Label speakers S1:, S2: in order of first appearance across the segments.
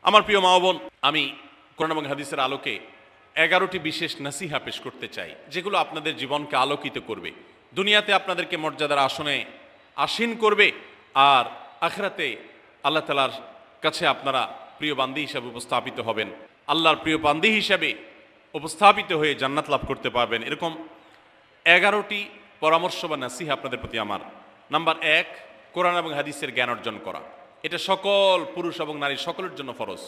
S1: আমার প্রিয় মা বোন, আমি কোরআন এবং হাদিসের আলোকে 11টি বিশেষ নাসিহা পেশ করতে চাই, যেগুলো আপনাদের জীবনকে আলোকিত করবে, দুনিয়াতে আপনাদেরকে মর্যাদার আসনে আসীন করবে, আর আখিরাতে আল্লাহ তাআলার কাছে আপনারা প্রিয় বান্দী হিসাবে উপস্থাপিত হবেন, আল্লাহর প্রিয় বান্দী হিসাবে উপস্থাপিত হয়ে জান্নাত লাভ করতে পারবেন। এরকম 11টি পরামর্শ বা নাসিহা আপনাদের প্রতি আমার। নাম্বার 1, কোরআন এবং হাদিসের জ্ঞান অর্জন করা। এটা সকল পুরুষ এবং নারী সকলের জন্য ফরজ।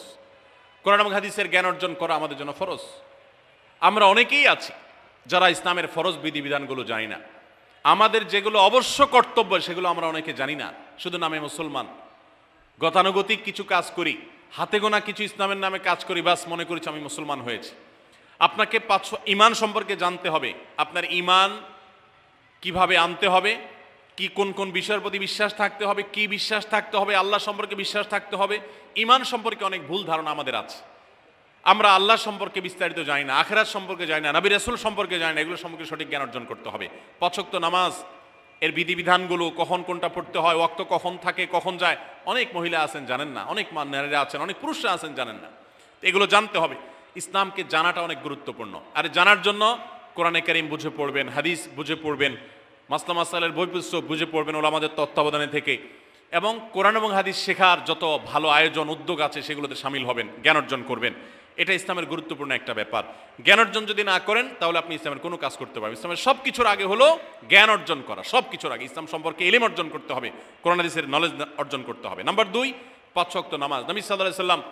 S1: কোরআন এবং হাদিসের জ্ঞান অর্জন করা আমাদের জন্য ফরজ। আমরা অনেকেই আছি যারা ইসলামের ফরজ বিধিবিধানগুলো জানি না। আমাদের যেগুলো অবশ্য কর্তব্য সেগুলো আমরা অনেকে জানি না, শুধু নামে মুসলমান। গতানুগতিক কিছু কাজ করি, হাতে গোনা কিছু ইসলামের নামে কাজ করি, বাস মনে করেছি আমি মুসলমান হয়েছি। আপনাকে ঈমান সম্পর্কে জানতে হবে। আপনার ঈমান কিভাবে আনতে হবে, কি কোন কোন বিষয়ের প্রতি বিশ্বাস থাকতে হবে, কি বিশ্বাস থাকতে হবে, আল্লাহ সম্পর্কে বিশ্বাস থাকতে হবে। ঈমান সম্পর্কে অনেক ভুল ধারণা আমাদের আছে। আমরা আল্লাহ সম্পর্কে বিস্তারিত জানি না, আখিরাত সম্পর্কে জানি না, নবী রাসূল সম্পর্কে জানি না। এগুলো সম্পর্কে সঠিক জ্ঞান অর্জন করতে হবে। 5 ওয়াক্ত নামাজ এর বিধিবিধানগুলো, কখন কোনটা পড়তে হয়, ওয়াক্ত কখন থাকে কখন যায়, অনেক মহিলা আছেন জানেন না, অনেক নারীরা আছেন, অনেক পুরুষরা আছেন জানেন না। এগুলো জানতে হবে। ইসলামকে জানাটা অনেক গুরুত্বপূর্ণ। আর জানার জন্য কোরআনে কারীম বুঝে পড়বেন, হাদিস বুঝে পড়বেন, মাসলা মাসাইলের বই পুস্তক বুঝে পড়বেন ওলামাদের তত্ত্বাবধানে থেকে, এবং কোরআন এবং হাদিস শেখার যত ভালো আয়োজন উদ্যোগ আছে সেগুলোতে শামিল হবেন, জ্ঞান অর্জন করবেন। এটা ইসলামের গুরুত্বপূর্ণ একটা ব্যাপার। জ্ঞান অর্জন যদি না করেন তাহলে আপনি ইসলামের কোনো কাজ করতে পারবেন। ইসলামের সব কিছুর আগে হলো জ্ঞান অর্জন করা। সব কিছুর আগে ইসলাম সম্পর্কে ইলম অর্জন করতে হবে, কোরআন হাদিসের নলেজ অর্জন করতে হবে। নাম্বার 2, 5 ওয়াক্ত নামাজ। নবী সাল্লাল্লাহু আলাইহি সাল্লাম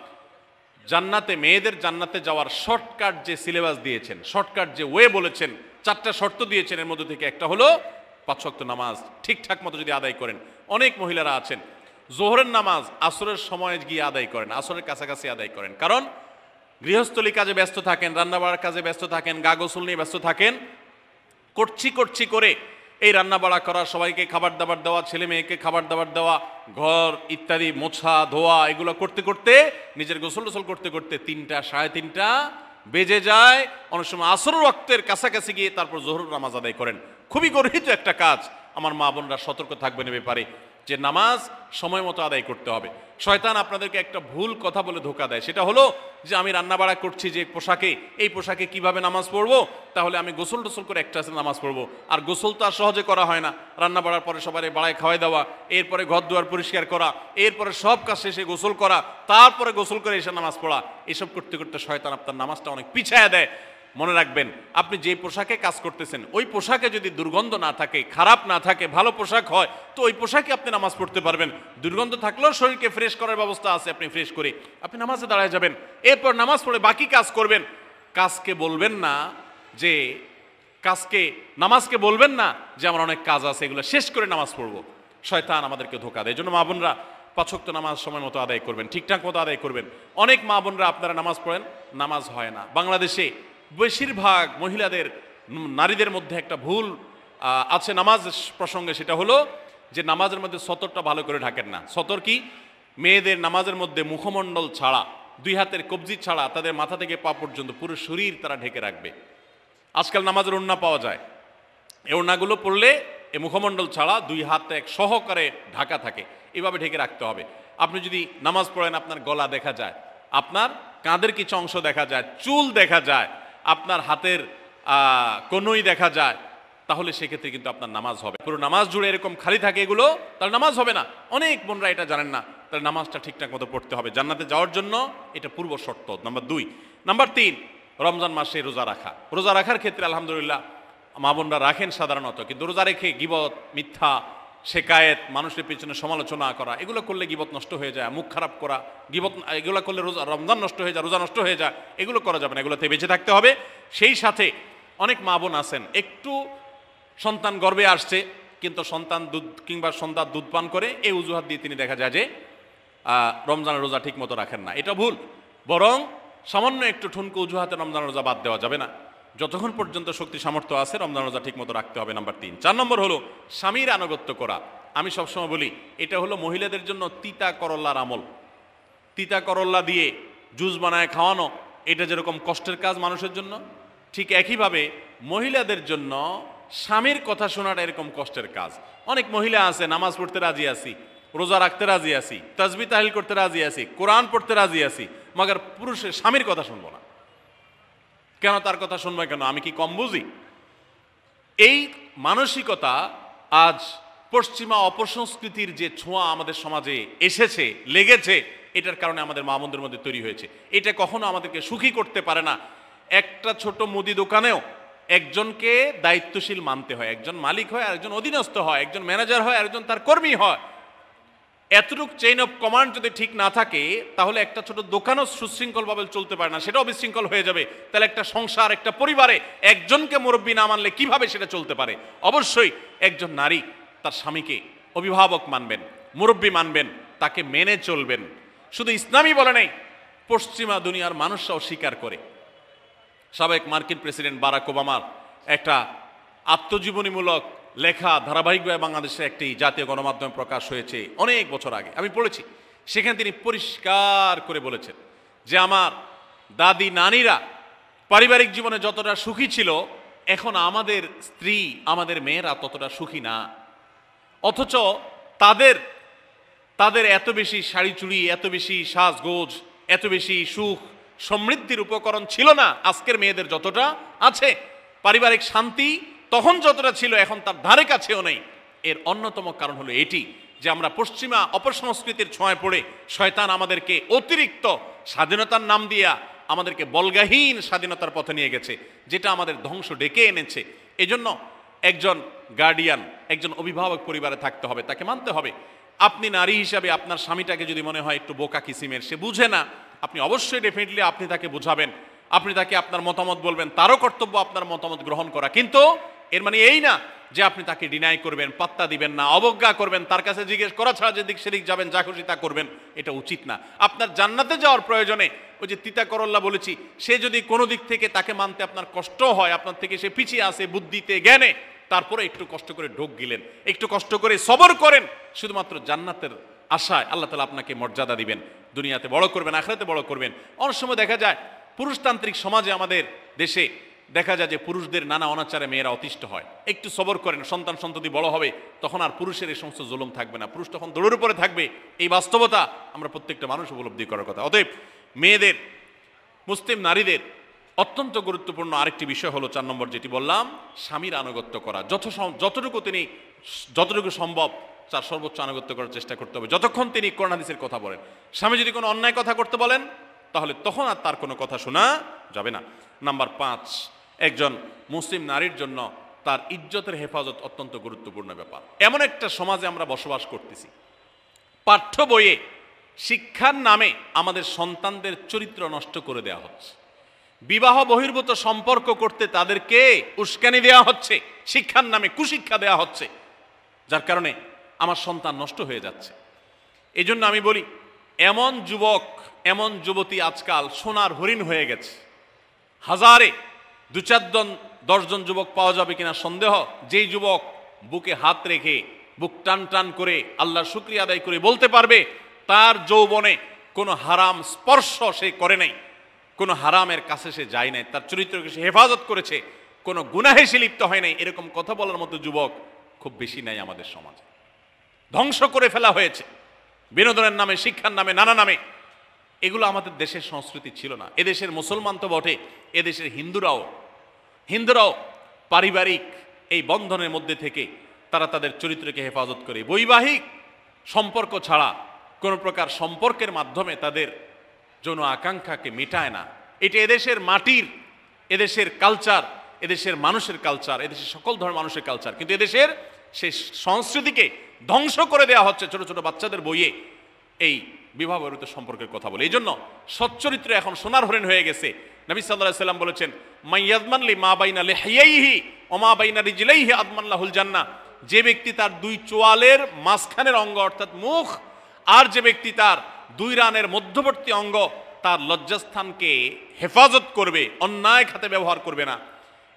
S1: জান্নাতে, মেয়েদের জান্নাতে যাওয়ার শর্টকাট যে সিলেবাস দিয়েছেন, শর্টকাট যে ওয়ে বলেছেন, 4টা শর্ত দিয়েছেন। এর মধ্যে থেকে একটা হলো 5 ওয়াক্ত নামাজ ঠিকঠাক মতো যদি আদায় করেন। অনেক মহিলারা আছেন জোহরের নামাজ আসরের সময় গিয়ে আদায় করেন, আসরের কাছাকাছি আদায় করেন, কারণ গৃহস্থলী কাজে ব্যস্ত থাকেন, রান্নাবাড়ার কাজে ব্যস্ত থাকেন, গা গোসল নিয়ে ব্যস্ত থাকেন। করছি করে এই রান্নাবাড়া করা, সবাইকে খাবার দাবার দেওয়া, ছেলে মেয়েকে খাবার দাবার দেওয়া, ঘর ইত্যাদি মোছা ধোয়া, এগুলো করতে করতে, নিজের গোসল টোসল করতে করতে 3টা 3:30 বেজে যায়। অনেক সময় আসর ওয়াক্তের কাছাকাছি গিয়ে তারপর জোহর নামাজ আদায় করেন। খুবই গর্হিত একটা কাজ। আমার মা বোনরা সতর্ক থাকবেন এ ব্যাপারে, যে নামাজ সময় মতো আদায় করতে হবে। শয়তান আপনাদেরকে একটা ভুল কথা বলে ধোঁকা দেয়, সেটা হলো যে আমি রান্নাবাড়া করছি যে পোশাকে, এই পোশাকে কিভাবে নামাজ পড়বো, তাহলে আমি গোসল টোসল করে একটা নামাজ পড়বো। আর গোসল তো আর সহজে করা হয় না। রান্নাবাড়ার পরে সবাই বাড়ায় খাওয়াই দেওয়া, এরপরে ঘর দুয়ার পরিষ্কার করা, এরপরে সব কাজ শেষে গোসল করা, তারপরে গোসল করে এসে নামাজ পড়া, এসব করতে করতে শয়তান আপনার নামাজটা অনেক পিছায়া দেয়। মনে রাখবেন, আপনি যে পোশাকে কাজ করতেছেন ওই পোশাকে যদি দুর্গন্ধ না থাকে, খারাপ না থাকে, ভালো পোশাক হয়, তো ওই পোশাকে আপনি নামাজ পড়তে পারবেন। দুর্গন্ধ থাকলেও শরীরকে ফ্রেশ করার ব্যবস্থা আছে, আপনি ফ্রেশ করে আপনি নামাজে দাঁড়ায় যাবেন, এরপর নামাজ পড়ে বাকি কাজ করবেন। কাজকে বলবেন না যে নামাজকে বলবেন না যে আমার অনেক কাজ আছে, এগুলো শেষ করে নামাজ পড়বো। শয়তান আমাদেরকে ধোঁকা দেয়। এই জন্য মা বোনরা 5 ওয়াক্ত নামাজ সময় মতো আদায় করবেন, ঠিকঠাক মতো আদায় করবেন। অনেক মা বোনরা আপনারা নামাজ পড়েন, নামাজ হয় না। বাংলাদেশে বেশিরভাগ মহিলাদের, নারীদের মধ্যে একটা ভুল আছে নামাজ প্রসঙ্গে, সেটা হলো যে নামাজের মধ্যে সতরটা ভালো করে ঢাকেন না। সতর কি? মেয়েদের নামাজের মধ্যে মুখমণ্ডল ছাড়া, 2 হাতের কবজি ছাড়া তাদের মাথা থেকে পা পর্যন্ত পুরো শরীর তারা ঢেকে রাখবে। আজকাল নামাজের ওড়না পাওয়া যায়, এই ওড়নাগুলো পড়লে এই মুখমণ্ডল ছাড়া 2 হাত এক সহকারে ঢাকা থাকে, এভাবে ঢেকে রাখতে হবে। আপনি যদি নামাজ পড়েন, আপনার গলা দেখা যায়, আপনার কাঁধের কিছু অংশ দেখা যায়, চুল দেখা যায়, আপনার হাতের কনুই দেখা যায়, তাহলে সেক্ষেত্রে কিন্তু আপনার নামাজ হবে। পুরো নামাজ জুড়ে এরকম খালি থাকে এগুলো, তাহলে নামাজ হবে না। অনেক বোনরা এটা জানেন না, তাহলে নামাজটা ঠিকঠাক মতো পড়তে হবে। জান্নাতে যাওয়ার জন্য এটা পূর্ব শর্ত, নাম্বার 2। নাম্বার 3, রমজান মাসে রোজা রাখা। রোজা রাখার ক্ষেত্রে আলহামদুলিল্লাহ মা বোনরা রাখেন সাধারণত, কিন্তু রোজা রেখে গীবত, মিথ্যা, শেকায়েত, মানুষের পিছনে সমালোচনা করা, এগুলো করলে গীবত নষ্ট হয়ে যায়। মুখ খারাপ করা, গীবত, এগুলো করলে রমজান নষ্ট হয়ে যায়, রোজা নষ্ট হয়ে যায়। এগুলো করা যাবে না, এগুলোতে বেঁচে থাকতে হবে। সেই সাথে অনেক মা বোন আছেন, একটু সন্তান গর্ভে আসছে, কিন্তু সন্তান দুধ কিংবা সন্তান দুধ পান করে, এই অজুহাত দিয়ে তিনি দেখা যায় যে রমজানের রোজা ঠিক মতো রাখেন না। এটা ভুল। বরং সামান্য একটু ঠুনকো অজুহাতে রমজান রোজা বাদ দেওয়া যাবে না। যতক্ষণ পর্যন্ত শক্তি সামর্থ্য আছে রমজান রোজা ঠিক মতো রাখতে হবে। নাম্বার 3। 4 নম্বর হলো স্বামীর আনুগত্য করা। আমি সবসময় বলি, এটা হলো মহিলাদের জন্য তিতা করল্লার আমল। তিতা করল্লা দিয়ে জুস বানায় খাওয়ানো, এটা যেরকম কষ্টের কাজ মানুষের জন্য, ঠিক একইভাবে মহিলাদের জন্য স্বামীর কথা শোনাটা এরকম কষ্টের কাজ। অনেক মহিলা আছে নামাজ পড়তে রাজি আছি, রোজা রাখতে রাজি আছি, তাসবিহ তাহলিল করতে রাজি আছি, কোরআন পড়তে রাজি আছি, মগর পুরুষের স্বামীর কথা শুনবো না। কেন তার কথা শুনবো কেন? আমি কি কম বুঝি? এই মানসিকতা আজ পশ্চিমা অপসংস্কৃতির যে ছোঁয়া আমাদের সমাজে এসেছে, লেগেছে, এটার কারণে আমাদের মা বোনদের মধ্যে তৈরি হয়েছে। এটা কখনো আমাদেরকে সুখী করতে পারে না। একটা ছোট মুদি দোকানেও একজনকে দায়িত্বশীল মানতে হয়, একজন মালিক হয় আর একজন অধীনস্থ হয়, একজন ম্যানেজার হয় আর একজন তার কর্মী হয়। এতটুকু চেইন অফ কমান্ড যদি ঠিক না থাকে তাহলে একটা ছোট দোকানও সুশৃঙ্খলভাবে চলতে পারে না, সেটাও বিশৃঙ্খল হয়ে যাবে। তাহলে একটা সংসার, একটা পরিবারে একজনকে মুরব্বী না মানলে কিভাবে সেটা চলতে পারে? অবশ্যই একজন নারী তার স্বামীকে অভিভাবক মানবেন, মুরব্বী মানবেন, তাকে মেনে চলবেন। শুধু ইসলামই বলে নেই, পশ্চিমা দুনিয়ার মানুষরাও স্বীকার করে। সাবেক মার্কিন প্রেসিডেন্ট বারাক ওবামার একটা আত্মজীবনীমূলক লেখা ধারাবাহিকভাবে বাংলাদেশে একটি জাতীয় গণমাধ্যমে প্রকাশ হয়েছে অনেক বছর আগে, আমি পড়েছি। সেখানে তিনি পরিষ্কার করে বলেছেন যে আমার দাদি নানিরা পারিবারিক জীবনে যতটা সুখী ছিল, এখন আমাদের স্ত্রী, আমাদের মেয়েরা ততটা সুখী না। অথচ তাদের এত বেশি শাড়ি চুড়ি, এত বেশি সাজগোজ, এত বেশি সুখ সমৃদ্ধির উপকরণ ছিল না আজকের মেয়েদের যতটা আছে। পারিবারিক শান্তি তখন যতটা ছিল এখন তার ধারে কাছেও নেই। এর অন্যতম কারণ হলো এটি যে আমরা পশ্চিমা অপসংস্কৃতির ছোঁয়ায় পড়ে শয়তান আমাদেরকে অতিরিক্ত স্বাধীনতার নাম দিয়া আমাদেরকে বলগাহীন স্বাধীনতার পথে নিয়ে গেছে, যেটা আমাদের ধ্বংস ডেকে এনেছে। এজন্য একজন গার্ডিয়ান, একজন অভিভাবক পরিবারে থাকতে হবে, তাকে মানতে হবে। আপনি নারী হিসাবে আপনার স্বামীটাকে যদি মনে হয় একটু বোকা কিসিমের, সে বুঝে না, আপনি অবশ্যই ডেফিনেটলি আপনি তাকে বুঝাবেন, আপনি তাকে আপনার মতামত বলবেন, তারও কর্তব্য আপনার মতামত গ্রহণ করা। কিন্তু এর মানে এই না যে আপনি তাকে ডিনাই করবেন, পাত্তা দিবেন না, অবজ্ঞা করবেন, তার কাছে জিজ্ঞেস করা ছাড়া যেদিক সেদিক যাবেন, যা খুশি তা করবেন, এটা উচিত না। আপনার জান্নাতে যাওয়ার প্রয়োজনে ওই যে তিতা করল্লা বলেছি, সে যদি কোনো দিক থেকে তাকে মানতে আপনার কষ্ট হয়, আপনার থেকে সে পিছিয়ে আসে বুদ্ধিতে জ্ঞানে, তারপরে একটু কষ্ট করে ঢোক গিলেন, একটু কষ্ট করে সবর করেন, শুধুমাত্র জান্নাতের আশায় আল্লাহ তাআলা আপনাকে মর্যাদা দিবেন, দুনিয়াতে বড় করবেন, আখিরাতে বড় করবেন। অনেক সময় দেখা যায় পুরুষতান্ত্রিক সমাজে আমাদের দেশে দেখা যায় যে পুরুষদের নানা অনাচারে মেয়েরা অতিষ্ঠ হয়। একটু সবর করেন, সন্তান সন্ততি বড় হবে, তখন আর পুরুষের এই সমস্ত জুলুম থাকবে না, পুরুষ তখন দৌড়ের উপরে থাকবে। এই বাস্তবতা আমরা প্রত্যেকটা মানুষ উপলব্ধি করার কথা। অতএব মেয়েদের, মুসলিম নারীদের অত্যন্ত গুরুত্বপূর্ণ আরেকটি বিষয় হলো 4 নম্বর যেটি বললাম, স্বামীর আনুগত্য করা। যতটুকু সম্ভব তার সর্বোচ্চ আনুগত্য করার চেষ্টা করতে হবে, যতক্ষণ তিনি কোরআন হাদিসের কথা বলেন। স্বামী যদি কোনো অন্যায় কথা করতে বলেন তাহলে তখন আর তার কোনো কথা শোনা যাবে না। নাম্বার 5, একজন মুসলিম নারীর জন্য তার ইজ্জতের হেফাজত অত্যন্ত গুরুত্বপূর্ণ ব্যাপার। এমন একটা সমাজে আমরা বসবাস করতেছি, পাঠ্য বইয়ে শিক্ষার নামে আমাদের সন্তানদের চরিত্র নষ্ট করে দেওয়া হচ্ছে, বিবাহ বহির্ভূত সম্পর্ক করতে তাদেরকে উস্কানি দেওয়া হচ্ছে, শিক্ষার নামে কুশিক্ষা দেওয়া হচ্ছে, যার কারণে আমার সন্তান নষ্ট হয়ে যাচ্ছে। এই জন্য আমি বলি, এমন যুবক, এমন যুবতী আজকাল সোনার হরিণ হয়ে গেছে। হাজারে 2-4-10 জন যুবক পাওয়া যাবে কিনা সন্দেহ, যেই যুবক বুকে হাত রেখে বুক টান টান করে আল্লাহর শুকরিয়া আদায় করে বলতে পারবে তার যৌবনে কোনো হারাম স্পর্শ সে করে নাই, কোনো হারামের কাছে সে যায় নাই, তার চরিত্রকে সে হেফাজত করেছে, কোনো গুনাহে সে লিপ্ত হয় নাই, এরকম কথা বলার মতো যুবক খুব বেশি নাই আমাদের সমাজে। ধ্বংস করে ফেলা হয়েছে বিনোদনের নামে, শিক্ষার নামে, নানা নামে। এগুলো আমাদের দেশের সংস্কৃতি ছিল না। এদেশের মুসলমান তো বটে, এদেশের হিন্দুরাও পারিবারিক এই বন্ধনের মধ্যে থেকে তারা তাদের চরিত্রকে হেফাজত করে, বৈবাহিক সম্পর্ক ছাড়া কোনো প্রকার সম্পর্কের মাধ্যমে তাদের যৌন আকাঙ্ক্ষাকে মেটায় না। এটা এদেশের মাটির, এদেশের কালচার, এদেশের মানুষের কালচার, এদেশের সকল ধরনের মানুষের কালচার, কিন্তু এদেশের সেই সংস্কৃতিকে ধ্বংস করে দেওয়া হচ্ছে ছোট ছোট বাচ্চাদের বইয়ে এই বিবাহ বহির্ভূত সম্পর্কের কথা বলে। এই জন্য সচ্চরিত্র এখন সোনার হরিণ হয়ে গেছে। নবী সাল্লাল্লাহু আলাইহি সাল্লাম বলেছেন, মাইয়াজমান লি মা বাইনা লিহিয়াইহি ওয়া মা বাইনা রিজলাইহি আদমান লাহুল জান্নাহ। যে ব্যক্তি তার 2 চোয়ালের মাঝখানের অঙ্গ অর্থাৎ মুখ, আর যে ব্যক্তি তার 2 রানের মধ্যবর্তী অঙ্গ, তার লজ্জাস্থানকে হেফাজত করবে, অন্যায় খাতে ব্যবহার করবে না,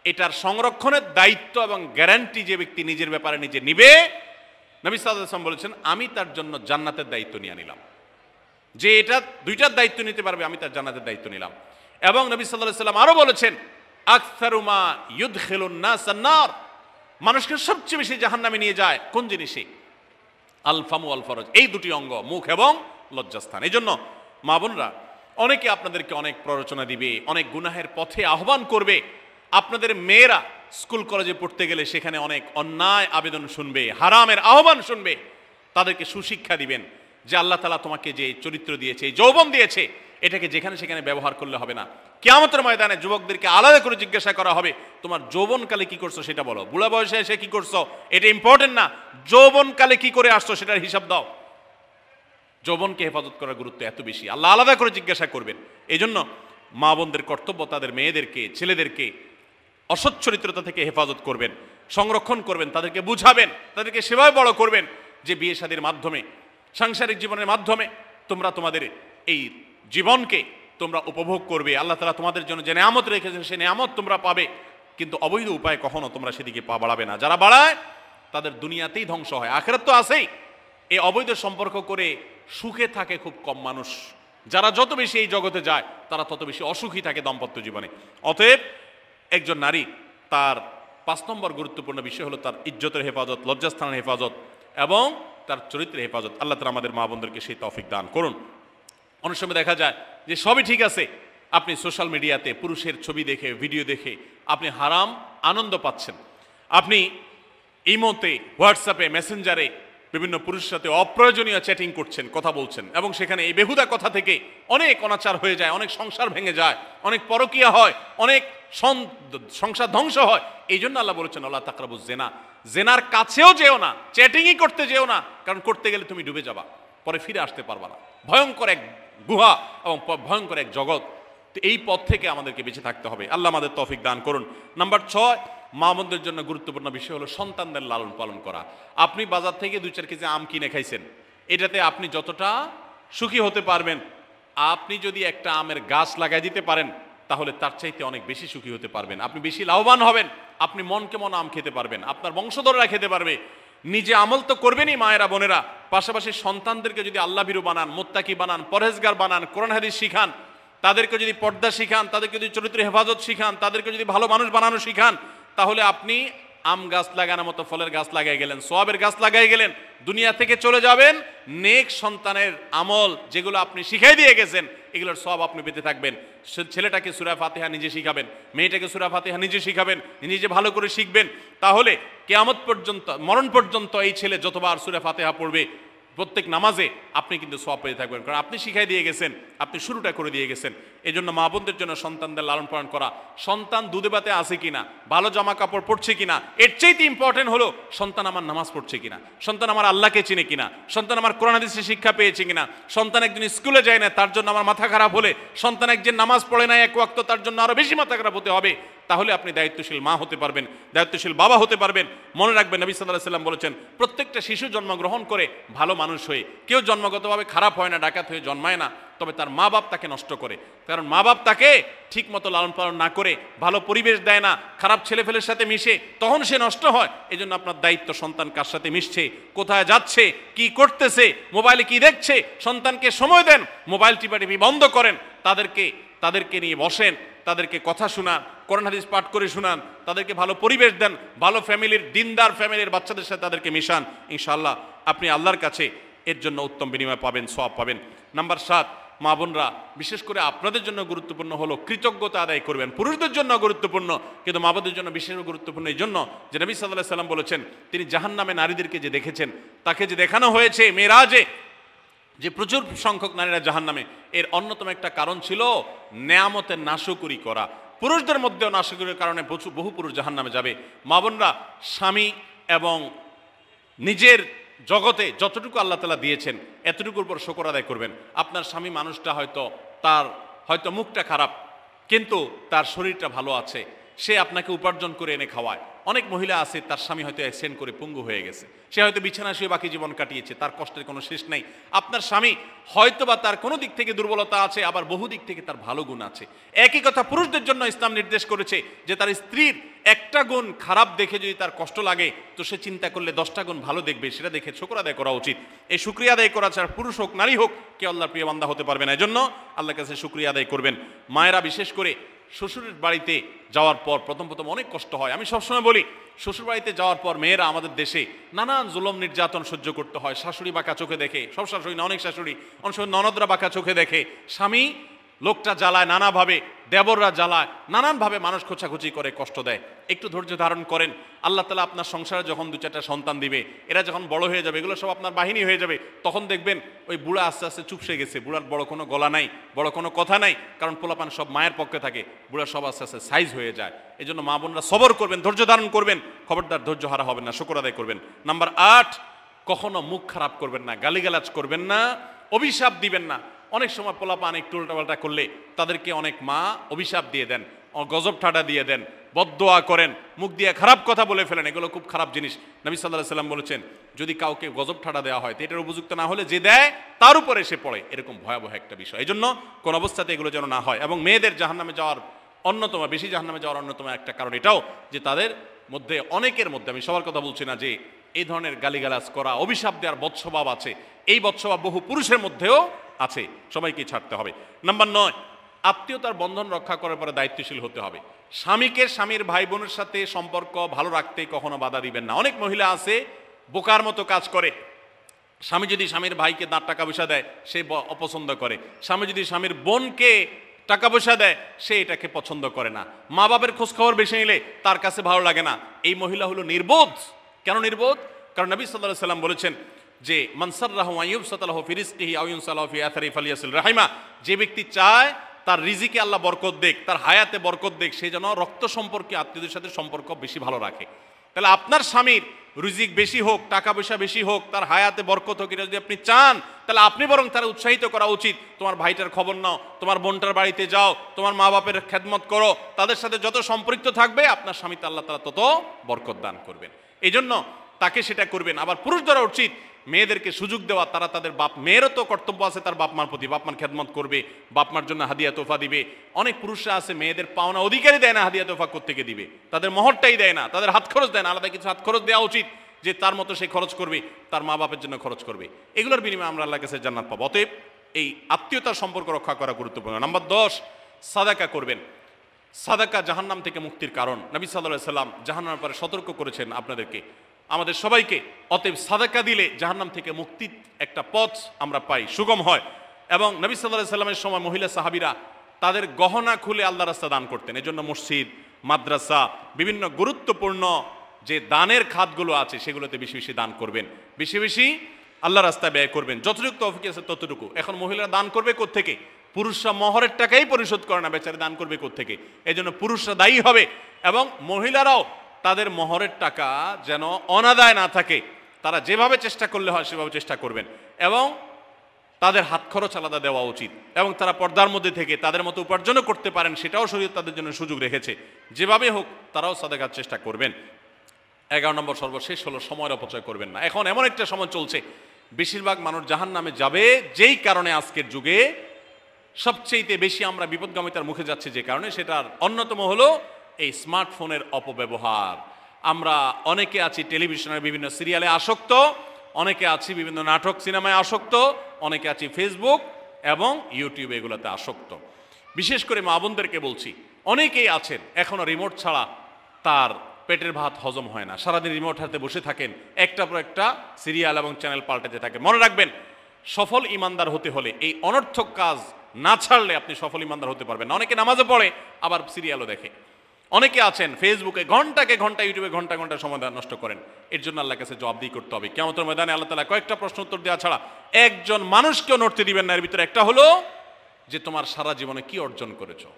S1: এটার সংরক্ষণের দায়িত্ব এবং গ্যারান্টি যে ব্যক্তি নিজের ব্যাপারে নিজে নিবে, নবী সাল্লাল্লাহু আলাইহি ওয়াসাল্লাম বলেছেন, আমি তার জন্য জান্নাতের দায়িত্ব নিয়ে নিলাম। যে এটা 2টার দায়িত্ব নিতে পারবে, আমি তার জান্নাতের দায়িত্ব নিলাম। এবং নবী সাল্লাল্লাহু আলাইহি ওয়াসাল্লাম আরো বলেছেন, আকসারু মা ইউদখিলুন নাস আন-নার, মানুষকে সবচেয়ে বেশি জাহান্নামে নিয়ে যায় কোন জিনিসে? আল ফামু আল ফরজ, এই দুটি অঙ্গ, মুখ এবং লজ্জাস্থান। এই জন্য মা বোনরা, অনেকে আপনাদেরকে অনেক প্ররোচনা দিবে, অনেক গুনাহের পথে আহ্বান করবে। আপনাদের মেয়েরা স্কুল কলেজে পড়তে গেলে সেখানে অনেক অন্যায় আবেদন শুনবে, হারামের আহ্বান শুনবে। তাদেরকে সুশিক্ষা দিবেন যে আল্লাহ তাআলা তোমাকে যে চরিত্র দিয়েছে, যৌবন দিয়েছে, এটাকে যেখানে সেখানে ব্যবহার করলে হবে না। কিয়ামতের ময়দানে যুবকদেরকে আলাদা করে জিজ্ঞাসা করা হবে, তোমার যৌবনকালে কি করছো সেটা বলো, বুড়া বয়সে এসে কি করছো এটা ইম্পর্টেন্ট না, যৌবনকালে কি করে আসছো সেটার হিসাব দাও। যৌবনকে হেফাজত করার গুরুত্ব এত বেশি, আল্লাহ আলাদা করে জিজ্ঞাসা করবেন। এই জন্য মা বোনদের কর্তব্য তাদের মেয়েদেরকে, ছেলেদেরকে অসৎ চরিত্রতা থেকে হেফাজত করবেন, সংরক্ষণ করবেন, তাদেরকে বুঝাবেন, তাদেরকে সেভাবে বড় করবেন যে বিয়ে শাদীর মাধ্যমে, সাংসারিক জীবনের মাধ্যমে তোমরা তোমাদের এই জীবনকে তোমরা উপভোগ করবে। আল্লাহ তাআলা তোমাদের জন্য যে নেয়ামত রেখেছেন সে নেয়ামত তোমরা পাবে, কিন্তু অবৈধ উপায়ে কখনো তোমরা সেদিকে পা বাড়াবে না। যারা বাড়ায় তাদের দুনিয়াতেই ধ্বংস হয়, আখিরাত তো আছেই। এই অবৈধ সম্পর্ক করে সুখে থাকে খুব কম মানুষ। যারা যত বেশি এই জগতে যায় তারা তত বেশি অসুখী থাকে দাম্পত্য জীবনে। অতএব একজন নারী, তার 5 নম্বর গুরুত্বপূর্ণ বিষয় হলো তার ইজ্জতের হেফাজত, লজ্জাস্থানের হেফাজত এবং তার চরিত্রের হেফাজত। আল্লাহ তাআলা আমাদের মা বোনদেরকে সেই তৌফিক দান করুন। অনেক সময় দেখা যায় যে সবই ঠিক আছে, আপনি সোশ্যাল মিডিয়াতে পুরুষের ছবি দেখে, ভিডিও দেখে আপনি হারাম আনন্দ পাচ্ছেন। আপনি ইমোতে, হোয়াটসঅ্যাপে, মেসেঞ্জারে বিভিন্ন পুরুষের সাথে অপ্রয়োজনীয় চ্যাটিং করছেন, কথা বলছেন, এবং সেখানে এই বেহুদা কথা থেকে অনেক অনাচার হয়ে যায়, অনেক সংসার ভেঙে যায়, অনেক পরকীয়া হয়, অনেক সংসার ধ্বংস হয়। এই জন্য আল্লাহ বলেছেন আল্লাহ তাকরাবুজ জেনা, জেনার কাছেও যেও না, চ্যাটিংই করতে যেও না, কারণ করতে গেলে তুমি ডুবে যাবা, পরে ফিরে আসতে পারবা না। ভয়ঙ্কর এক গুহা এবং ভয়ঙ্কর এক জগৎ। তো এই পথ থেকে আমাদেরকে বেঁচে থাকতে হবে। আল্লাহ আমাদের তৌফিক দান করুন। নাম্বার 6, মা বোনদের জন্য গুরুত্বপূর্ণ বিষয় হলো সন্তানদের লালন পালন করা। আপনি বাজার থেকে 2-4 কেজি আম কিনে খাইছেন, এটাতে আপনি যতটা সুখী হতে পারবেন, আপনি যদি একটা আমের গাছ লাগাই দিতে পারেন তাহলে তার চাইতে অনেক বেশি সুখী হতে পারবেন, আপনি বেশি লাভবান হবেন, আপনি মনকে মন আম খেতে পারবেন, আপনার বংশধররা খেতে পারবে। নিজে আমল তো করবেনই মায়েরা, বোনেরা, পাশাপাশি সন্তানদেরকে যদি আল্লাহভীরু বানান, মুত্তাকি বানান, পরহেজগার বানান, কোরআন হাদিস শিখান, তাদেরকে যদি পর্দা শিখান, তাদেরকে যদি চরিত্রের হেফাজত শিখান, তাদেরকে যদি ভালো মানুষ বানানো শিখান, তাহলে আপনি আম গাছ লাগানোর মতো ফলের গাছ লাগাই গেলেন, সওয়াবের গাছ লাগাই গেলেন। দুনিয়া থেকে চলে যাবেন, নেক সন্তানের আমল যেগুলো আপনি শিখাই দিয়ে গেছেন এগুলোর সওয়াব আপনি পেতে থাকবেন। ছেলেটাকে সূরা ফাতিহা নিজে শিখাবেন, মেয়েটাকে সূরা ফাতিহা নিজে শিখাবেন, নিজে ভালো করে শিখবেন। তাহলে কিয়ামত পর্যন্ত, মরণ পর্যন্ত এই ছেলে যতবার সূরা ফাতিহা পড়বে প্রত্যেক নামাজে আপনি কিন্তু সওয়াব পেয়ে থাকবেন, কারণ আপনি শিখাই দিয়ে গেছেন, আপনি শুরুটা করে দিয়ে গেছেন। এই জন্য মা বোনদের জন্য সন্তানদের লালন পালন করা, সন্তান দুধে ভাতে আছে কিনা, ভালো জামা কাপড় পরছে কিনা, এর চাইতে ইম্পর্টেন্ট হলো সন্তান আমার নামাজ পড়ছে কিনা, সন্তান আমার আল্লাহকে চিনে কিনা, সন্তান আমার কোরআন হাদিসের শিক্ষা পেয়েছে কিনা। সন্তান একদিন স্কুলে যায় না, তার জন্য আমার মাথা খারাপ হলে, সন্তান একদিন নামাজ পড়ে না এক ওয়াক্ত, তার জন্য আরো বেশি মাথা খারাপ হতে হবে। তাহলে আপনি দায়িত্বশীল মা হতে পারবেন, দায়িত্বশীল বাবা হতে পারবেন। মনে রাখবেন নবী সাল্লাল্লাহু আলাইহি ওয়াসাল্লাম বলেছেন, প্রত্যেকটা শিশু জন্মগ্রহণ করে ভালো মানুষ হয়ে, কেউ জন্মগতভাবে খারাপ হয় না, ডাকাত হয়ে জন্মায় না, তবে তার মা বাপ তাকে নষ্ট করে। কারণ মা বাপ তাকে ঠিক মতো লালন পালন না করে, ভালো পরিবেশ দেয় না, খারাপ ছেলেফেলের সাথে মিশে, তখন সে নষ্ট হয়। এই জন্য আপনার দায়িত্ব সন্তান কার সাথে মিশছে, কোথায় যাচ্ছে, কি করতেছে, মোবাইলে কি দেখছে, সন্তানকে সময় দেন, মোবাইল টিপাটিপি বন্ধ করেন, তাদেরকে নিয়ে বসেন, তাদেরকে কথা শোনান, কোরআন হাদিস পাঠ করে শোনান, তাদেরকে ভালো পরিবেশ দেন, ভালো ফ্যামিলির, দিনদার ফ্যামিলির বাচ্চাদের সাথে তাদেরকে মিশান। ইনশাআল্লাহ আপনি আল্লাহর কাছে এর জন্য উত্তম বিনিময় পাবেন, সওয়াব পাবেন। নাম্বার 7, মা বোনরা, বিশেষ করে আপনাদের জন্য গুরুত্বপূর্ণ হলো কৃতজ্ঞতা আদায় করবেন। পুরুষদের জন্য গুরুত্বপূর্ণ, কিন্তু মা বোনদের জন্য বিশেষ গুরুত্বপূর্ণ এই জন্য যে নবী সাল্লাল্লাহু আলাইহি ওয়াসাল্লাম বলেছেন, তিনি জাহান্নামে নারীদেরকে যে দেখেছেন, তাকে যে দেখানো হয়েছে মেরাজে, যে প্রচুর সংখ্যক নারীরা জাহান্নামে, এর অন্যতম একটা কারণ ছিল নেয়ামতের নাশকরি করা। পুরুষদের মধ্যেও নাশকরির কারণে বহু পুরুষ জাহান্নামে যাবে। মা বোনরা, স্বামী এবং নিজের জগতে যতটুকু আল্লাহ তাআলা দিয়েছেন এতটুকুর উপর শুকর আদায় করবেন। আপনার স্বামী মানুষটা হয়তো মুখটা খারাপ, কিন্তু তার শরীরটা ভালো আছে, সে আপনাকে উপার্জন করে এনে খাওয়ায়। অনেক মহিলা আছে, তার স্বামী হয়তো অ্যাক্সিডেন্ট করে পঙ্গু হয়ে গেছে, সে হয়তো বিছানা শুয়ে বাকি জীবন কাটিয়েছে, তার কষ্টের কোনো শেষ নেই। আপনার স্বামী হয়তো বা তার কোনো দিক থেকে দুর্বলতা আছে, আবার বহু দিক থেকে তার ভালো গুণ আছে। একই কথা পুরুষদের জন্য ইসলাম নির্দেশ করেছে যে তার স্ত্রীর একটা গুণ খারাপ দেখে যদি তার কষ্ট লাগে, তো সে চিন্তা করলে 10টা গুণ ভালো দেখবে, সেটা দেখে শুকর আদায় করা উচিত। এই শুকরিয়া আদায় করা ছাড়া পুরুষ হোক নারী হোক, কে আল্লাহর প্রিয় বান্দা হতে পারবে না। এজন্য আল্লাহর কাছে শুকরিয়া আদায় করবেন। মায়েরা বিশেষ করে শ্বশুরের বাড়িতে যাওয়ার পর প্রথম প্রথম অনেক কষ্ট হয়। আমি সবসময় বলি, শ্বশুর বাড়িতে যাওয়ার পর মেয়েরা আমাদের দেশে নানান জুলুম নির্যাতন সহ্য করতে হয়। শাশুড়ি বাঁকা চোখে দেখে, সব শাশুড়ি না, অনেক শাশুড়ি, অনেক সময় ননদরা বাঁকা চোখে দেখে, স্বামী লোকটা জ্বালায় নানাভাবে, দেবররা জ্বালায় নানানভাবে, মানুষ খোঁচাখুচি করে, কষ্ট দেয়। একটু ধৈর্য ধারণ করেন, আল্লাহ তাআলা আপনার সংসারে যখন 2-4টা সন্তান দিবে, এরা যখন বড় হয়ে যাবে, এগুলো সব আপনার বাহিনী হয়ে যাবে, তখন দেখবেন ওই বুড়া আস্তে আস্তে চুপসে গেছে, বুড়ার বড় কোনো গলা নাই, বড় কোনো কথা নাই, কারণ পোলাপান সব মায়ের পক্ষে থাকে, বুড়া সব আস্তে আস্তে সাইজ হয়ে যায়। এই জন্য মা বোনরা সবর করবেন, ধৈর্য ধারণ করবেন, খবরদার ধৈর্য হারা হবেন না, শুকর আদায় করবেন। নাম্বার 8, কখনো মুখ খারাপ করবেন না, গালিগালাজ করবেন না, অভিশাপ দিবেন না। অনেক সময় পোলাপান একটু উল্টাপাল্টা করলে তাদেরকে অনেক মা অভিশাপ দিয়ে দেন, গজব ঠাডা দিয়ে দেন, বদদোয়া করেন, মুখ দিয়ে খারাপ কথা বলে ফেলেন। এগুলো খুব খারাপ জিনিস। নবী সাল্লাল্লাহু আলাইহি ওয়াসাল্লাম বলেছেন, যদি কাউকে গজব ঠাডা দেওয়া হয় তো এটার উপযুক্ত না হলে যে দেয় তার উপরে এসে পড়ে, এরকম ভয়াবহ একটা বিষয়। এই জন্য কোন অবস্থাতে এগুলো যেন না হয়। এবং মেয়েদের জাহান্নামে যাওয়ার অন্যতম, বেশি জাহান্নামে যাওয়ার অন্যতম একটা কারণ এটাও যে তাদের মধ্যে, অনেকের মধ্যে, আমি সবার কথা বলছি না, যে এই ধরনের গালিগালাজ করা, অভিশাপ দেওয়ার বদস্বভাব আছে। এই বদস্বভাব বহু পুরুষের মধ্যেও আছে, সবাইকে ছাড়তে হবে। নাম্বার 9, আত্মীয়তার বন্ধন রক্ষা করার পরে দায়িত্বশীল হতে হবে। স্বামীকে স্বামীর ভাই বোনের সাথে সম্পর্ক ভালো রাখতে কখনো বাধা দিবেন না। অনেক মহিলা আছে বোকার মতো কাজ করে। স্বামী যদি স্বামীর ভাইকে টাকা পয়সা দেয় সে অপছন্দ করে, স্বামী যদি স্বামীর বোনকে টাকা পয়সা দেয় সে এটাকে পছন্দ করে না, মা বাবার খোঁজ খবর বেশি নিলে তার কাছে ভালো লাগে না। এই মহিলা হলো নির্বোধ। কেন নির্বোধ? কারণ নবী সাল্লাল্লাহু আলাইহি ওয়াসাল্লাম বলেছেন যে মান সাররাহু আন ইউবসাতালাহু ফি রিজকিহি আও ইউনসালাহু ফি আথরি ফালিয়াসিল রাহিমা, যে ব্যক্তি চায় তার রিজিকে আল্লাহ বরকত দেখ, তার হায়াতে বরকত দেখ, সে যেন রক্ত সম্পর্কে আত্মীয়দের সাথে সম্পর্ক বেশি ভালো রাখে। তাহলে আপনার স্বামীর রিজিক বেশি হোক, টাকা পয়সা বেশি হোক, তার হায়াতে বরকত হোক, এটা যদি আপনি চান তাহলে আপনি বরং তারা উৎসাহিত করা উচিত। তোমার ভাইটার খবর নাও, তোমার বোনটার বাড়িতে যাও, তোমার মা বাপের খেদমত করো, তাদের সাথে যত সম্পৃক্ত থাকবে আপনার স্বামীতে আল্লাহ তাআলা তত বরকত দান করবেন। এই জন্য তাকে সেটা করবেন। আবার পুরুষদেরও উচিত মেয়েদেরকে সুযোগ দেওয়া। তারা তাদের বাপ, মেয়েরও তো কর্তব্য আছে তার বাপ মার প্রতি, বাপ মার খেদমত করবে, বাপ মার জন্য হাদিয়া তোফা দিবে। অনেক পুরুষরা আছে মেয়েদের পাওনা অধিকারই দেয় না, হাদিয়া তোফা কোত্থেকে দিবে, তাদের মহরটাই দেয় না, তাদের হাত খরচ দেয় না। আলাদা কিছু হাত খরচ দেওয়া উচিত, যে তার মতো সে খরচ করবে, তার মা বাপের জন্য খরচ করবে। এগুলোর বিনিময়ে আমরা আল্লাহর কাছে জান্নাত পাবো। অতএব এই আত্মীয়তার সম্পর্ক রক্ষা করা গুরুত্বপূর্ণ। নাম্বার 10, সাদাকা করবেন। সাদাকা জাহান্নাম থেকে মুক্তির কারণ। নবী সাল্লাল্লাহু আলাইহি ওয়াসাল্লাম জাহান্নামের ব্যাপারে সতর্ক করেছেন আপনাদেরকে, আমাদের সবাইকে। অতএব সাদাকা দিলে জাহান্নাম থেকে মুক্তির একটা পথ আমরা পাই, সুগম হয়। এবং নবী সাল্লাল্লাহু আলাইহি ওয়াসাল্লামের সময় মহিলা সাহাবীরা তাদের গহনা খুলে আল্লাহর রাস্তায় দান করতেন। এজন্য মসজিদ, মাদ্রাসা, বিভিন্ন গুরুত্বপূর্ণ যে দানের খাতগুলো আছে সেগুলোতে বেশি বেশি দান করবেন, বেশি বেশি আল্লাহর রাস্তায় ব্যয় করবেন, যতটুকু তৌফিক আছে ততটুকু। এখন মহিলারা দান করবে কোত্থেকে? পুরুষরা মহরের টাকাই পরিশোধ করে না, বেচারে দান করবে কোত্থেকে? এই জন্য পুরুষরা দায়ী হবে, এবং মহিলারাও তাদের মহরের টাকা যেন অনাদায় না থাকে, তারা যেভাবে চেষ্টা করলে হয় সেভাবে চেষ্টা করবেন, এবং তাদের হাত খরচ আলাদা দেওয়া উচিত, এবং তারা পর্দার মধ্যে থেকে তাদের মতো উপার্জনও করতে পারেন, সেটাও শরীয়ত তাদের জন্য সুযোগ রেখেছে। যেভাবে হোক তারাও সাদাকার চেষ্টা করবেন। 11 নম্বর সর্বশেষ হলো সময়ের অপচয় করবেন না। এখন এমন একটা সময় চলছে বেশিরভাগ মানুষ জাহান্নামে যাবে, যেই কারণে আজকের যুগে সবচেয়ে বেশি আমরা বিপদগামিতার মুখে যাচ্ছি, যে কারণে সেটার অন্যতম হলো এই স্মার্টফোনের অপব্যবহার। আমরা অনেকে আছি টেলিভিশনের বিভিন্ন সিরিয়ালে আসক্ত, অনেকে আছি বিভিন্ন নাটক সিনেমায় আসক্ত, অনেকে আছি ফেসবুক এবং ইউটিউব এগুলোতে আসক্ত। বিশেষ করে মা বোনদেরকে বলছি, অনেকেই আছেন এখনো রিমোট ছাড়া তার পেটের ভাত হজম হয় না, সারাদিন রিমোট হাতে বসে থাকেন, একটা পর একটা সিরিয়াল এবং চ্যানেল পাল্টাতে থাকেন। মনে রাখবেন, সফল ইমানদার হতে হলে এই অনর্থক কাজ না ছাড়লে আপনি সফল ইমানদার হতে পারবেন না। অনেকে নামাজে পড়ে আবার সিরিয়ালও দেখে, অনেকে আছেন ফেসবুকে ঘন্টাকে ঘন্টা, ইউটিউবে ঘন্টা ঘন্টা সময় নষ্ট করেন। এর জন্য আল্লাহর কাছে জবাবদিহি করতে হবে। কিয়ামতের ময়দানে আল্লাহ তাআলা কয়েকটা প্রশ্ন উত্তর দেওয়া ছাড়া একজন মানুষকেও নড়তে দিবেন না। এর ভিতরে একটা হলো যে তোমার সারা জীবনে কি অর্জন করেছো।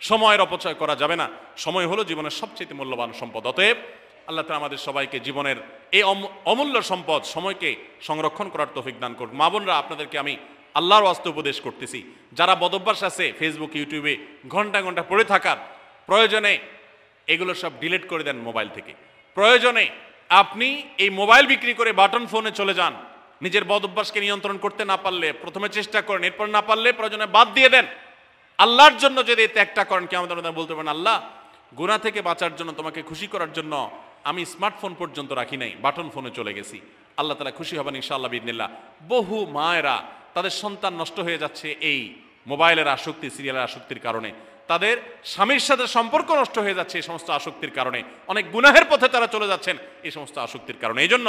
S1: সময়ের অপচয় করা যাবে না। সময় হলো জীবনের সবচেয়ে মূল্যবান সম্পদ। অতএব আল্লাহ তাআলা আমাদের সবাইকে জীবনের এই অমূল্য সম্পদ সময়কে সংরক্ষণ করার তৌফিক দান করুন। মা বোনরা, আপনাদেরকে আমি আল্লাহর ওয়াস্তে উপদেশ করতেছি, যারা বদভ্যাস আছে ফেসবুক ইউটিউবে ঘন্টা ঘন্টা পড়ে থাকার, প্রয়োজনে এগুলো সব ডিলিট করে দেন মোবাইল থেকে। প্রয়োজনে আপনি এই মোবাইল বিক্রি করে বাটন ফোনে চলে যান। নিজের বদভ্যাসকে নিয়ন্ত্রণ করতে না পারলে প্রথমে চেষ্টা করেন, এরপর না পারলে প্রয়োজনে বাদ দিয়ে দেন। আল্লাহর জন্য যদি ত্যাগটা করেন, কিয়ামতের বলতে পারেন আল্লাহ, গুনাহ থেকে বাঁচার জন্য, তোমাকে খুশি করার জন্য আমি স্মার্টফোন পর্যন্ত রাখি নাই, বাটন ফোনে চলে গেছি। আল্লাহ তাআলা খুশি হবেন ইনশাআল্লাহ বিইذনিল্লাহ। বহু মায়েরা তাদের সন্তান নষ্ট হয়ে যাচ্ছে এই মোবাইলের আসক্তি, সিরিয়ালের আসক্তির কারণে। তাদের স্বামীর সাথে সম্পর্ক নষ্ট হয়ে যাচ্ছে এই সমস্ত আসক্তির কারণে, অনেক গুনাহের পথে তারা চলে যাচ্ছেন এই সমস্ত আসক্তির কারণে। এই জন্য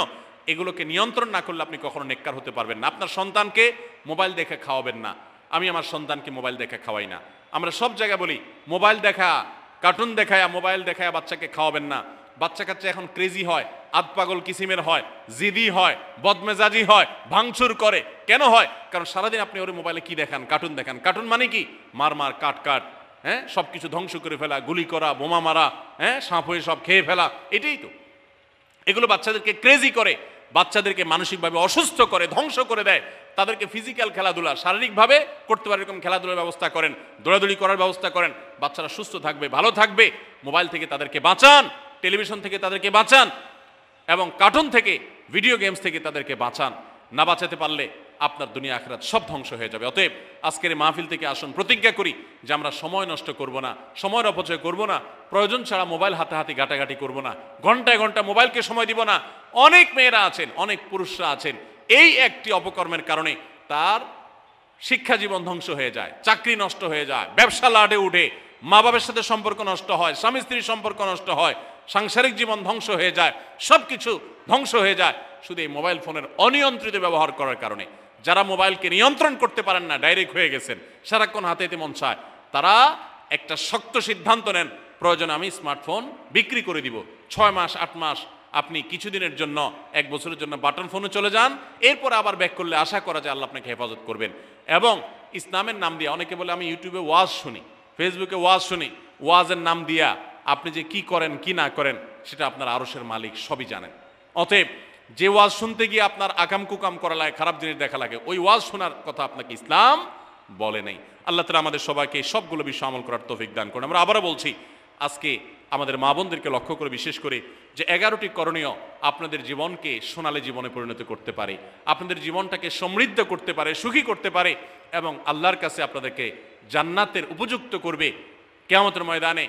S1: এগুলোকে নিয়ন্ত্রণ না করলে আপনি কখনো নেককার হতে পারবেন না। আপনার সন্তানকে মোবাইল দেখে খাওয়াবেন না। আমি আমার সন্তানকে মোবাইল দেখে খাওয়াই না। আমরা সব জায়গায় বলি মোবাইল দেখা, কার্টুন দেখায়, মোবাইল দেখায় বাচ্চাকে খাওয়াবেন না। বাচ্চা কাচ্চা এখন ক্রেজি হয়, আধপাগল কিসিমের হয়, জিদি হয়, বদমেজাজি হয়, ভাঙচুর করে। কেন হয়? কারণ সারাদিন আপনি ওর মোবাইলে কি দেখান? কার্টুন দেখান। কার্টুন মানে কি? মার মার, কাট কাট, হ্যাঁ, সব কিছু ধ্বংস করে ফেলা, গুলি করা, বোমা মারা, হ্যাঁ, সাপ হয়ে সব খেয়ে ফেলা, এটাই তো। এগুলো বাচ্চাদেরকে ক্রেজি করে, বাচ্চাদেরকে মানসিকভাবে অসুস্থ করে, ধ্বংস করে দেয়। তাদেরকে ফিজিক্যাল খেলাধুলা, শারীরিকভাবে করতে পারে এরকম খেলাধুলার ব্যবস্থা করেন, দৌড়াদৌড়ি করার ব্যবস্থা করেন। বাচ্চারা সুস্থ থাকবে, ভালো থাকবে। মোবাইল থেকে তাদেরকে বাঁচান, টেলিভিশন থেকে তাদেরকে বাঁচান, এবং কার্টুন থেকে, ভিডিও গেমস থেকে তাদেরকে বাঁচান। না বাঁচাতে পারলে আপনার দুনিয়া আখিরাত সব ধ্বংস হয়ে যাবে। অতএব আজকের এই মাহফিল থেকে আসুন প্রতিজ্ঞা করি যে আমরা সময় নষ্ট করব না, সময়ের অপচয় করব না, প্রয়োজন ছাড়া মোবাইল হাতাহাতি ঘাটাঘাটি করব না, ঘন্টায় ঘন্টা মোবাইলকে সময় দিব না। অনেক মেয়েরা আছেন, অনেক পুরুষরা আছেন, এই একটি অপকর্মের কারণে তার শিক্ষা জীবন ধ্বংস হয়ে যায়, চাকরি নষ্ট হয়ে যায়, ব্যবসা লাডে উঠে, মা বাবার সাথে সম্পর্ক নষ্ট হয়, স্বামী স্ত্রীর সম্পর্ক নষ্ট হয়, সাংসারিক জীবন ধ্বংস হয়ে যায়, সব কিছু ধ্বংস হয়ে যায় শুধু এই মোবাইল ফোনের অনিয়ন্ত্রিত ব্যবহার করার কারণে। যারা মোবাইলকে নিয়ন্ত্রণ করতে পারেন না, ডাইরেক্ট হয়ে গেছেন, সারাক্ষণ হাতে হাতে মন চায়, তারা একটা শক্ত সিদ্ধান্ত নেন, প্রয়োজন আমি স্মার্টফোন বিক্রি করে দিব। 6 মাস 8 মাস আপনি কিছুদিনের জন্য, 1 বছরের জন্য বাটন ফোনে চলে যান, এরপর আবার ব্যাক করলে আশা করা যায় আল্লাহ আপনাকে হেফাজত করবেন। এবং ইসলামের নাম দিয়ে, অনেকে বলে আমি ইউটিউবে ওয়াজ শুনি, ফেসবুকে ওয়াজ শুনি, ওয়াজের নাম দিয়া আপনি যে কি করেন কি না করেন সেটা আপনার আরশের মালিক সবই জানেন। অতএব যে ওয়াজ শুনতে গিয়ে আপনার আকাম কুকাম করা লাগে, খারাপ জিনিস দেখা লাগে, ওই ওয়াজ শোনার কথা আপনাকে ইসলাম বলে নেই। আল্লাহ তাআলা আমাদের সবাইকে সবগুলো বিষয় আমল করার তৌফিক দান করুন। আমরা আবারও বলছি, আজকে আমাদের মা বোনদেরকে লক্ষ্য করে বিশেষ করে যে 11টি করণীয় আপনাদের জীবনকে সোনালী জীবনে পরিণত করতে পারে, আপনাদের জীবনটাকে সমৃদ্ধ করতে পারে, সুখী করতে পারে, এবং আল্লাহর কাছে আপনাদেরকে জান্নাতের উপযুক্ত করবে। কিয়ামতের ময়দানে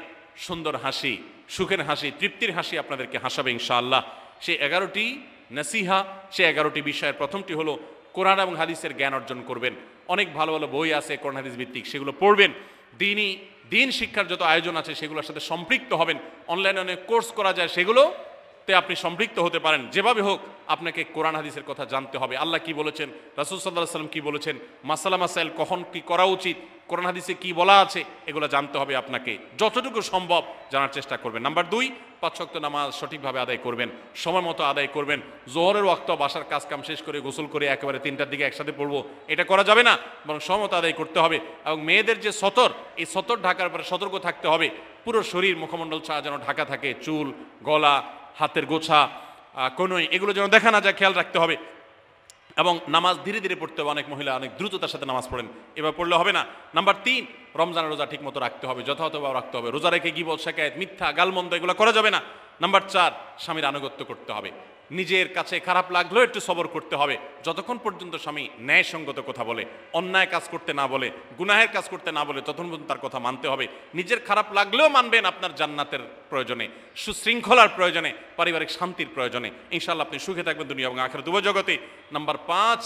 S1: সুন্দর হাসি, সুখের হাসি, তৃপ্তির হাসি আপনাদেরকে হাসাবে ইনশাআল্লাহ। সেই 11টি নসিহা, সেই 11টি বিষয়ের প্রথমটি হলো কোরআন এবং হাদিসের জ্ঞান অর্জন করবেন। অনেক ভালো ভালো বই আছে কোরআন হাদিস ভিত্তিক, সেগুলো পড়বেন। দিন শিক্ষার যত আয়োজন আছে সেগুলোর সাথে সম্পৃক্ত হবেন। অনলাইনে অনেক কোর্স করা যায়, সেগুলোতে আপনি সম্পৃক্ত হতে পারেন। যেভাবে হোক আপনাকে কোরআন হাদিসের কথা জানতে হবে। আল্লাহ কি বলেছেন, রাসূল সাল্লাল্লাহু আলাইহি ওয়াসাল্লাম কি বলেছেন, মাসালা মাসাইল কখন কি করা উচিত, কোরআন হাদিসে কি বলা আছে, এগুলো জানতে হবে আপনাকে। যতটুকু সম্ভব জানার চেষ্টা করবেন। নাম্বার 2, 5 ওয়াক্ত নামাজ সঠিকভাবে আদায় করবেন, সময় মতো আদায় করবেন। জোহরের ওয়াক্ত বাসার কাজ কাম শেষ করে গোসল করে একেবারে 3টার দিকে একসাথে পড়বো, এটা করা যাবে না, বরং সময় মতো আদায় করতে হবে। এবং মেয়েদের যে সতর, এই সতর ঢাকার পরে সতর্ক থাকতে হবে। পুরো শরীর মুখমণ্ডল ছাড়া যেন ঢাকা থাকে, চুল, গলা, হাতের গোছা, কনুই, এগুলো যেন দেখা না যায়, খেয়াল রাখতে হবে। এবং নামাজ ধীরে ধীরে পড়তে হবে। অনেক মহিলা অনেক দ্রুততার সাথে নামাজ পড়েন, এবার পড়লে হবে না। নাম্বার 3, রমজানের রোজা ঠিক মতো রাখতে হবে, যথাযথভাবে রাখতে হবে। রোজা রেখে গীবত, শিকায়েত, মিথ্যা, গালমন্দ এগুলো করা যাবে না। নাম্বার 4, স্বামীর আনুগত্য করতে হবে। নিজের কাছে খারাপ লাগলেও একটু সবর করতে হবে, যতক্ষণ পর্যন্ত স্বামী ন্যায়সঙ্গত কথা বলে, অন্যায় কাজ করতে না বলে, গুনাহের কাজ করতে না বলে, ততক্ষণ পর্যন্ত তার কথা মানতে হবে। নিজের খারাপ লাগলেও মানবেন, আপনার জান্নাতের প্রয়োজনে, সুশৃঙ্খলার প্রয়োজনে, পারিবারিক শান্তির প্রয়োজনে। ইনশাআল্লাহ আপনি সুখে থাকবেন দুনিয়া এবং আখিরাত উভয় জগতে। নাম্বার 5,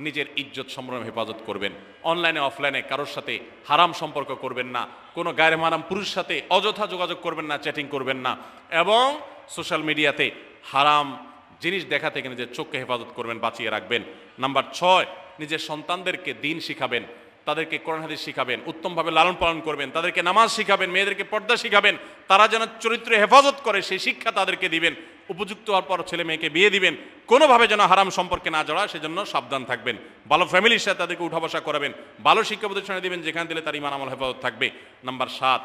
S1: নিজের ইজ্জত সম্ভ্রম হেফাজত করবেন। অনলাইনে অফলাইনে কারোর সাথে হারাম সম্পর্ক করবেন না, কোনো গায়ের মারাম পুরুষের সাথে অযথা যোগাযোগ করবেন না, চ্যাটিং করবেন না, এবং সোশ্যাল মিডিয়াতে হারাম জিনিস দেখা থেকে নিজের চোখকে হেফাজত করবেন, বাঁচিয়ে রাখবেন। নাম্বার 6, নিজের সন্তানদেরকে দিন শিখাবেন, তাদেরকে কোরআন হাদিস শিখাবেন, উত্তমভাবে লালন পালন করবেন, তাদেরকে নামাজ শিখাবেন, মেয়েদেরকে পর্দা শিখাবেন, তারা যেন চরিত্র হেফাজত করে সেই শিক্ষা তাদেরকে দিবেন। উপযুক্ত হওয়ার পর ছেলে মেয়েকে বিয়ে দিবেন, কোনোভাবে যেন হারাম সম্পর্কে না জড়ায় সেজন্য সাবধান থাকবেন। ভালো ফ্যামিলির সাথে তাদেরকে উঠা বসা করাবেন, ভালো শিক্ষা প্রতিষ্ঠানে দিবেন যেখানে দিলে তার ঈমান আমল হেফাজত থাকবে। নাম্বার 7,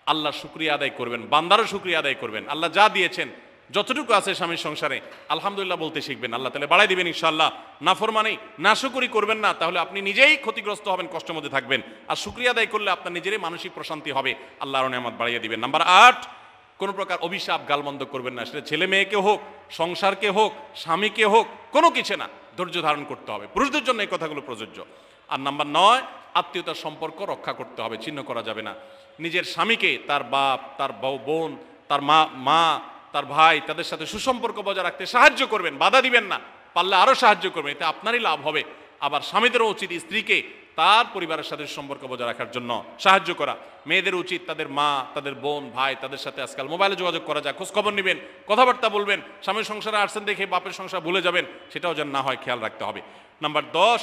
S1: আল্লাহর শুকরিয়া আদায় করবেন, বান্দারও শুকরিয়া আদায় করবেন। আল্লাহ যা দিয়েছেন, যতটুকু আছে স্বামীর সংসারে আলহামদুলিল্লাহ বলতে শিখবেন, আল্লাহ তাআলা বাড়াই দিবেন ইনশাআল্লাহ। নাফরমানি, নাশুকরি করবেন না, তাহলে আপনি নিজেই ক্ষতিগ্রস্ত হবেন, কষ্টের মধ্যে থাকবেন। আর শুকরিয়া আদায় করলে আপনার নিজেরই মানসিক প্রশান্তি হবে, আল্লাহর নিয়ামত বাড়িয়ে দিবেন। নাম্বার 8, কোনো প্রকার অভিশাপ গালমন্দ করবেন না, সেটা ছেলে মেয়েকে হোক, সংসারকে হোক, স্বামীকে হোক, কোনো কিছু না, ধৈর্য ধারণ করতে হবে। পুরুষদের জন্য এই কথাগুলো প্রযোজ্য। আর নাম্বার 9, আত্মীয়তার সম্পর্ক রক্ষা করতে হবে, ছিন্ন করা যাবে না। নিজের স্বামীকে তার বাপ, তার বোন, তার মা, তার ভাই, তাদের সাথে সুসম্পর্ক বজায় রাখতে সাহায্য করবেন, বাধা দিবেন না, পারলে আরও সাহায্য করবেন, এতে আপনারই লাভ হবে। আবার স্বামীদেরও উচিত স্ত্রীকে তার পরিবারের সাথে সম্পর্ক বজায় রাখার জন্য সাহায্য করা। মেয়েদের উচিত তাদের মা, তাদের বোন, ভাই, তাদের সাথে আজকাল মোবাইলে যোগাযোগ করা যায়, খোঁজ খবর নেবেন, কথাবার্তা বলবেন। স্বামীর সংসারে আসছেন দেখে বাপের সংসার ভুলে যাবেন, সেটাও যেন না হয় খেয়াল রাখতে হবে। নাম্বার 10,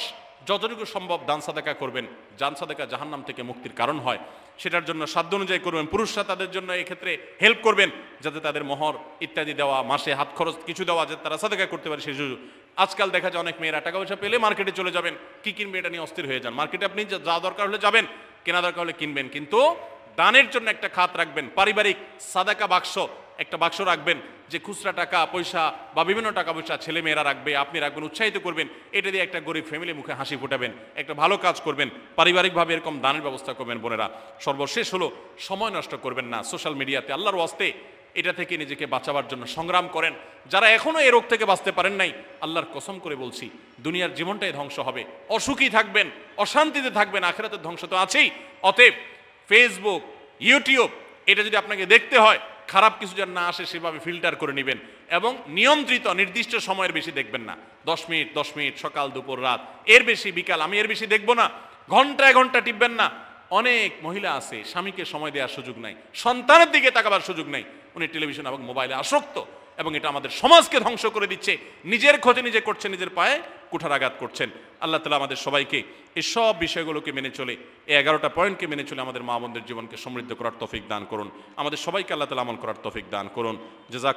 S1: যতটুকু সম্ভব দান সাদাকা করবেন। দান সাদাকা জাহান্নাম থেকে মুক্তির কারণ হয়, সেটার জন্য সাধ্য অনুযায়ী করবেন। পুরুষরা তাদের জন্য এক্ষেত্রে হেল্প করবেন, যাতে তাদের মোহর ইত্যাদি দেওয়া, মাসে হাত খরচ কিছু দেওয়া, যাতে তারা সাদাকা করতে পারে সেই সুযোগ। আজকাল দেখা যায় অনেক মেয়েরা টাকা পয়সা পেলে মার্কেটে চলে যাবেন, কি কিনবে এটা নিয়ে অস্থির হয়ে যান। মার্কেটে আপনি যা দরকার হলে যাবেন, কেনা দরকার হলে কিনবেন, কিন্তু দানের জন্য একটা খাত রাখবেন। পারিবারিক সাদাকা বাক্স, একটা বাক্স রাখবেন, যে খুচরা টাকা পয়সা বা বিভিন্ন টাকা পয়সা ছেলে মেয়েরা রাখবে, আপনি রাখবেন, উৎসাহিত করবেন। এটা দিয়ে একটা গরিব ফ্যামিলি মুখে হাসি ফোটাবেন, একটা ভালো কাজ করবেন, পারিবারিকভাবে এরকম দানের ব্যবস্থা করবেন। বোনেরা, সর্বশেষ হলো সময় নষ্ট করবেন না সোশ্যাল মিডিয়াতে। আল্লাহর ওয়াস্তে এটা থেকে নিজেকে বাঁচাবার জন্য সংগ্রাম করেন। যারা এখনো এই রোগ থেকে বাঁচতে পারেন নাই, আল্লাহর কসম করে বলছি, দুনিয়ার জীবনটাই ধ্বংস হবে, অসুখী থাকবেন, অশান্তিতে থাকবেন, আখিরাতের ধ্বংস তো আছেই। অতএব ফেসবুক, ইউটিউব, এটা যদি আপনাকে দেখতে হয়, খারাপ কিছু যেন না আসে সেভাবে ফিল্টার করে নেবেন, এবং নিয়ন্ত্রিত নির্দিষ্ট সময়ের বেশি দেখবেন না। 10 মিনিট 10 মিনিট, সকাল দুপুর রাত, এর বেশি বিকাল, আমি এর বেশি দেখবো না। ঘন্টায় ঘন্টা টিপবেন না। অনেক মহিলা আছে স্বামীকে সময় দেওয়ার সুযোগ নাই, সন্তানের দিকে তাকাবার সুযোগ নাই, উনি টেলিভিশন এবং মোবাইলে আসক্ত, এবং এটা আমাদের সমাজকে ধ্বংস করে দিচ্ছে। নিজের ক্ষতি নিজে করছে, নিজের পায়ে কুঠারাঘাত করছেন। আল্লাহ তাআলা আমাদের সবাইকে এই সব বিষয়গুলোকে মেনে চলে, এই 11টা পয়েন্টকে মেনে চলে আমাদের মা বোনদের জীবনকে সমৃদ্ধ করার তৌফিক দান করুন। আমাদের সবাইকে আল্লাহ তাআলা আমল করার তৌফিক দান করুন। জাযাক